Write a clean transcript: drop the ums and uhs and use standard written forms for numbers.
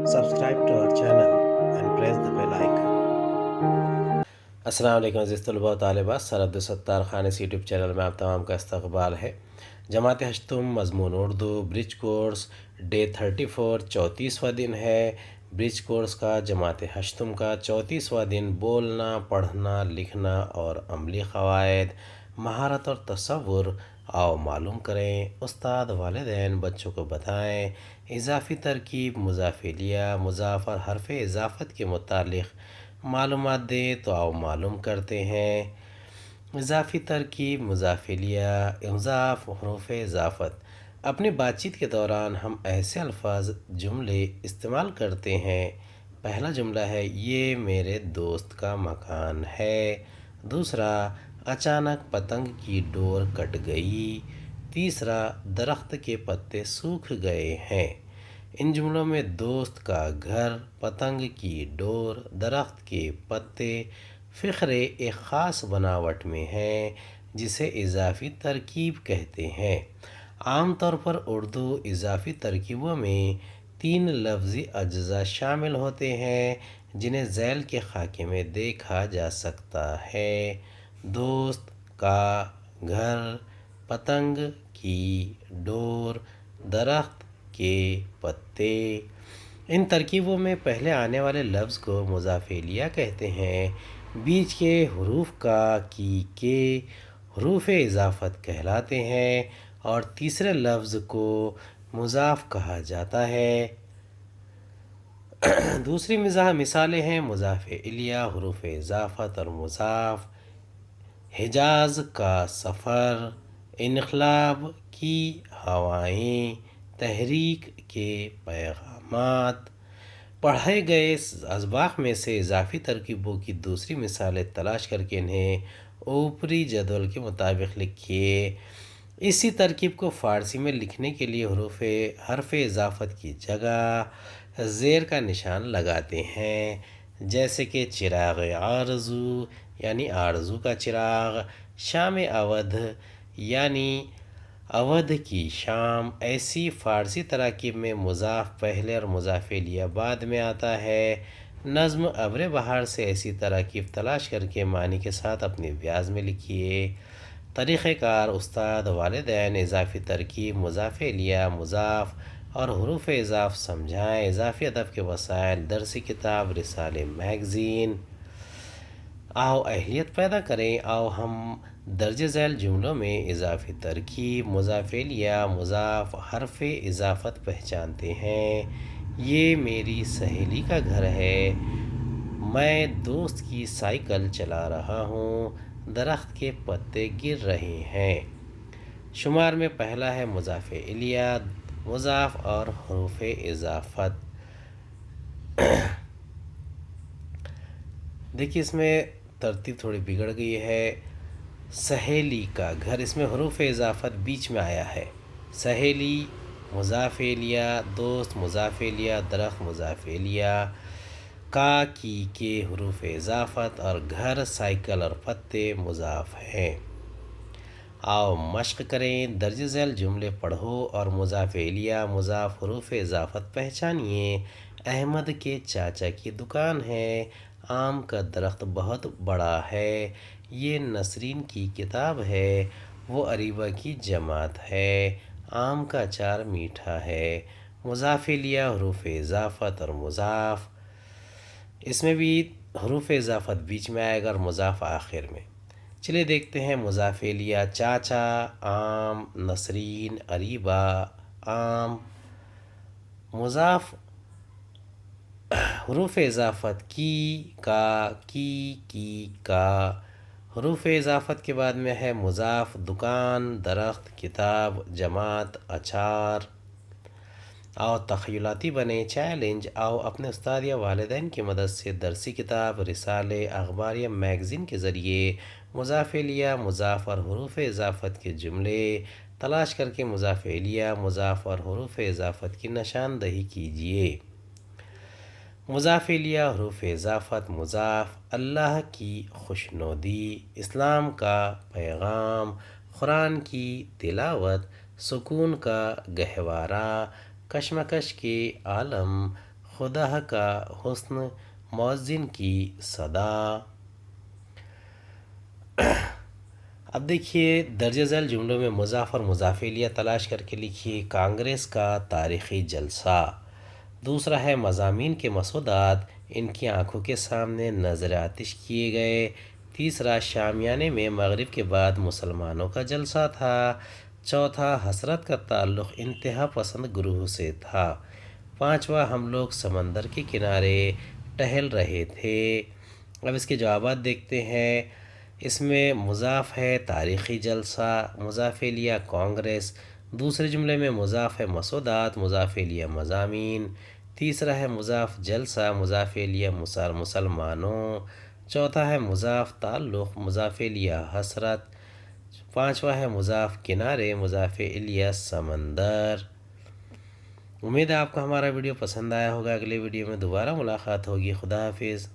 Subscribe to our channel and press the bell icon. السلام علیکم عزیز طلباء و طالبات، سر عبدالستار خان اس یوٹیوب چینل میں آپ تمام کا استقبال ہے۔ جماعت ہشتم مضمون اردو برج کورس ڈے 34 34واں دن ہے۔ برج کورس کا جماعت ہشتم کا 34واں دن بولنا، پڑھنا، لکھنا اور عملی قواعد، مہارت اور تصور آؤ معلوم کریں۔ استاد والدین بچوں کو بتائیں۔ اضافی ترکیب مضاف الیہ مضاف اور حرف اضافت کے متعلق معلومات دیں تو آؤ معلوم کرتے ہیں۔ اضافی ترکیب مضاف الیہ مضاف حروف اضافت۔ اپنی بات چیت کے دوران ہم ایسے الفاظ جملے استعمال کرتے ہیں۔ پہلا جملہ ہے یہ میرے دوست کا مکان ہے۔ دوسرا اچانک پتنگ کی ڈور کٹ گئی۔ تیسرا درخت کے پتے سوکھ گئے ہیں۔ ان جملوں میں دوست کا گھر، پتنگ کی ڈور، درخت کے پتے، فقرے ایک خاص بناوٹ میں ہیں جسے اضافی ترکیب کہتے ہیں۔ عام طور پر اردو اضافی ترکیبوں میں 3 لفظی اجزاء شامل ہوتے ہیں جنہیں ذیل کے خاکے میں دیکھا جا سکتا ہے: دوست کا گھر، پتنگ کی ڈور، درخت کے پتے۔ ان ترکیبوں میں پہلے آنے والے لفظ کو مضاف الیہ کہتے ہیں۔ بیچ کے حروف کا کی کے حروف اضافت کہلاتے ہیں اور تیسرے لفظ کو مضاف کہا جاتا ہے۔ دوسری مثالیں ہیں مضاف الیہ حروف اضافت اور مضاف: حجاز کا سفر، انقلاب کی ہوائیں، تحریک کے پیغامات۔ پڑھے گئے اسباق میں سے اضافی ترکیبوں کی دوسری مثالیں تلاش کر کے انہیں اوپری جدول کے مطابق لکھیے۔ اسی ترکیب کو فارسی میں لکھنے کے لیے حرف اضافت کی جگہ زیر کا نشان لگاتے ہیں، جیسے کہ چراغ آرزو یعنی آرزو کا چراغ، شام اودھ یعنی اودھ کی شام۔ ایسی فارسی تراکیب میں مضاف پہلے اور مضاف الیہ بعد میں آتا ہے۔ نظم ابر بہار سے ایسی تراکیب تلاش کر کے معنی کے ساتھ اپنی ویاض میں لکھیے۔ طریقہ کار: استاد والدین اضافی ترکیب مضاف الیہ مضاف اور حروف اضاف سمجھائیں۔ اضافی ادب کے وسائل: درسی کتاب، رسالے، میگزین۔ آؤ اہلیت پیدا کریں۔ آؤ ہم درج ذیل جملوں میں اضافی ترکیب مضاف الیہ مضاف حرف اضافت پہچانتے ہیں۔ یہ میری سہیلی کا گھر ہے۔ میں دوست کی سائیکل چلا رہا ہوں۔ درخت کے پتے گر رہے ہیں۔ شمار میں پہلا ہے مضاف الیہ مضاف اور حروف اضافت۔ دیکھیے اس میں ترتیب تھوڑی بگڑ گئی ہے۔ سہیلی کا گھر، اس میں حروف اضافت بیچ میں آیا ہے۔ سہیلی مضاف الیہ، دوست مضاف الیہ، درخت مضاف الیہ، کا کی کے حروف اضافت اور گھر، سائیکل اور پتے مضاف ہیں۔ آؤ مشق کریں۔ درج ذیل جملے پڑھو اور مضاف الیہ مضاف حروف اضافت پہچانیے۔ احمد کے چاچا کی دکان ہے۔ آم کا درخت بہت بڑا ہے۔ یہ نسرین کی کتاب ہے۔ وہ اریبہ کی جماعت ہے۔ آم کا اچار میٹھا ہے۔ مضاف الیہ حروف اضافت اور مضاف، اس میں بھی حروف اضافت بیچ میں آئے گا اور مضاف آخر میں۔ چلیے دیکھتے ہیں مضاف الیہ: چاچا، آم، نسرین، اریبہ، آم۔ مضاف حروف اضافت کی، کا، کی، کا۔ حروف اضافت کے بعد میں ہے مضاف: دکان، درخت، کتاب، جماعت، اچار۔ آؤ تخیلاتی بنیں۔ چیلنج: آؤ اپنے استاد یا والدین کی مدد سے درسی کتاب، رسالے، اخبار یا میگزین کے ذریعے مضاف الیہ مضاف اور حروف اضافت کے جملے تلاش کر کے مضاف الیہ مضاف اور حروف اضافت کی نشاندہی کیجیے۔ مضاف الیہ حروف اضافت مضاف: اللہ کی خوشنودی، اسلام کا پیغام، قرآن کی تلاوت، سکون کا گہوارہ، کشمکش کے عالم، خدا کا حسن مؤذن کی صدا۔ اب دیکھیے درج ذیل جملوں میں مضاف اور مضاف الیہ تلاش کر کے لکھیے۔ کانگریس کا تاریخی جلسہ، دوسرا ہے مضامین کے مسودات ان کی آنکھوں کے سامنے نظر آتش کیے گئے، تیسرا شامیانے میں مغرب کے بعد مسلمانوں کا جلسہ تھا، چوتھا حسرت کا تعلق انتہا پسند گروہ سے تھا، پانچواں ہم لوگ سمندر کے کنارے ٹہل رہے تھے۔ اب اس کے جوابات دیکھتے ہیں۔ اس میں مضاف ہے تاریخی جلسہ، مضاف الیہ کانگریس، دوسرے جملے میں مضاف ہے مسودات، مضاف الیہ مضامین، تیسرا ہے مضاف جلسہ، مضاف الیہ مسلمانوں، چوتھا ہے مضاف تعلق، مضاف الیہ حسرت، پانچواں ہے مضاف کنارے، مضاف الیہ سمندر۔ امید ہے آپ کو ہمارا ویڈیو پسند آیا ہوگا۔ اگلے ویڈیو میں دوبارہ ملاقات ہوگی۔ خدا حافظ۔